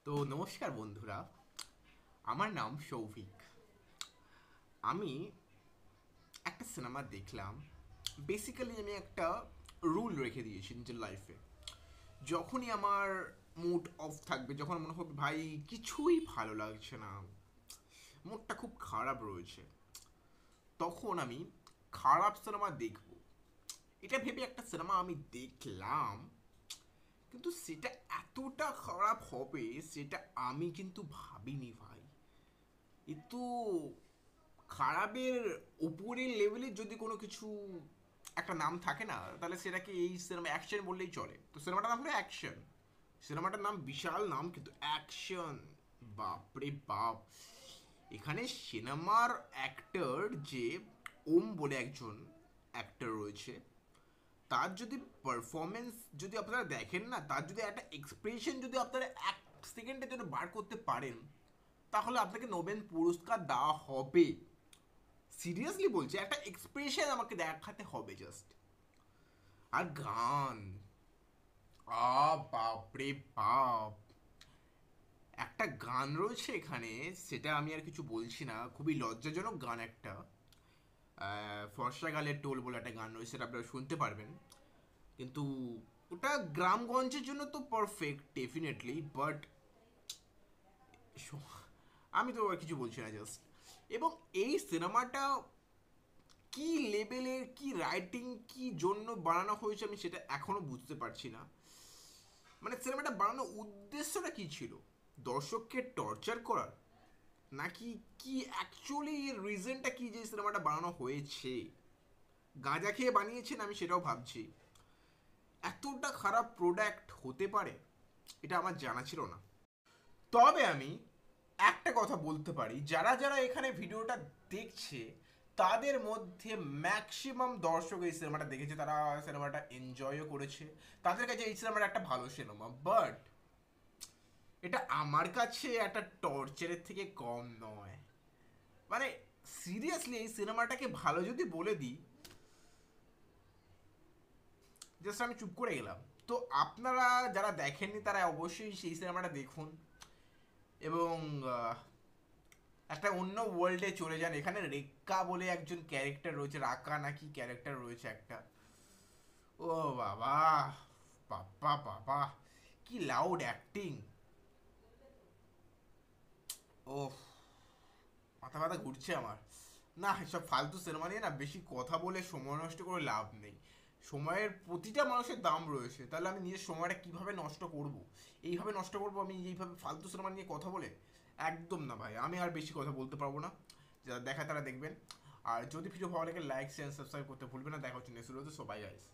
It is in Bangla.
তো নমস্কার বন্ধুরা, আমার নাম সৌভিক। আমি একটা সিনেমা দেখলাম। বেসিক্যালি আমি একটা রুল রেখে দিয়েছি নিজের লাইফে। যখনই আমার মুড অফ থাকবে, যখন মনে হবে ভাই কিছুই ভালো লাগছে না, মুডটা খুব খারাপ রয়েছে, তখন আমি খারাপ সিনেমা দেখব। এটা ভেবে একটা সিনেমা আমি দেখলাম, কিন্তু সেটা এতটা খারাপ হবে সেটা আমি কিন্তু ভাবিনি ভাই। এ তো খারাপের উপরের লেভেলের যদি কোনো কিছু একটা নাম থাকে না, তাহলে সেটাকে এই সিনেমা অ্যাকশন বললেই চলে। তো সিনেমাটার নাম হলো অ্যাকশন। সিনেমাটার নাম বিশাল নাম, কিন্তু অ্যাকশন। বাপরে বাপ! এখানে সিনেমার অ্যাক্টর যে ওম বলে একজন অ্যাক্টর রয়েছে, তার যদি পারফরমেন্স যদি আপনারা দেখেন না, তার যদি একটা এক্সপ্রেশন যদি আপনারা এক সেকেন্ডের জন্য বার করতে পারেন, তাহলে আপনাকে নোবেল পুরস্কার দেওয়া হবে। সিরিয়াসলি বলছি, একটা এক্সপ্রেশন আমাকে দেখাতে হবে জাস্ট। আর গান, বাপরে বাপ! একটা গান রয়েছে এখানে, সেটা আমি আর কিছু বলছি না, খুবই লজ্জাজনক গান একটা। ফর্সা গালের টোল বলে একটা গান রয়েছে, সেটা আপনারা শুনতে পারবেন। কিন্তু ওটা গ্রামগঞ্জের জন্য তো পারফেক্ট ডেফিনেটলি, বাট আমি তো আর কিছু বলছি না জাস্ট। এবং এই সিনেমাটা কি লেভেলের, কি রাইটিং, কি জন্য বানানো হয়েছে আমি সেটা এখনো বুঝতে পারছি না। মানে সিনেমাটা বানানোর উদ্দেশ্যটা কি ছিল? দর্শককে টর্চার করার, নাকি কি অ্যাকচুয়ালি এর রিজনটা কি যে সিনেমাটা বানানো হয়েছে? গাঁজা খেয়ে বানিয়েছেন আমি সেটাও ভাবছি। এতটা খারাপ প্রোডাক্ট হতে পারে এটা আমার জানা ছিল না। তবে আমি একটা কথা বলতে পারি, যারা যারা এখানে ভিডিওটা দেখছে, তাদের মধ্যে ম্যাক্সিমাম দর্শক এই সিনেমাটা দেখেছে, তারা সিনেমাটা এনজয়ও করেছে। তাদের কাছে এই সিনেমাটা একটা ভালো সিনেমা, বাট এটা আমার কাছে একটা টর্চারের থেকে কম নয়। মানে সিরিয়াসলি এই সিনেমাটাকে ভালো যদি বলে দিই, জাস্ট আমি চুপ করে গেলাম। তো আপনারা যারা দেখেননি তারা অবশ্যই সেই সিনেমাটা দেখুন, এবং একটা অন্য ওয়ার্ল্ডে চলে যান। এখানে রেক্কা বলে একজন ক্যারেক্টার রয়েছে, রাকা নাকি ক্যারেক্টার রয়েছে একটা। ও বাবা, বাবা বাবা, কি লাউড অ্যাক্টিং! ও, মাথা ব্যথা ঘুরছে আমার। না, এসব ফালতু সিনেমা নিয়ে না বেশি কথা বলে সময় নষ্ট করে লাভ নেই। সময়ের প্রতিটা মানুষের দাম রয়েছে, তাহলে আমি নিজের সময়টা কিভাবে নষ্ট করব? এইভাবে নষ্ট করব আমি এইভাবে ফালতু সিনেমা নিয়ে কথা বলে? একদম না ভাই, আমি আর বেশি কথা বলতে পারবো না। যারা দেখা তারা দেখবেন। আর যদি ভিডিও ভালো লাগে, লাইক শেয়ার সাবস্ক্রাইব করতে ভুলবেন না। দেখা হচ্ছে নেক্সট ভিডিওতে। সবাই গাইস।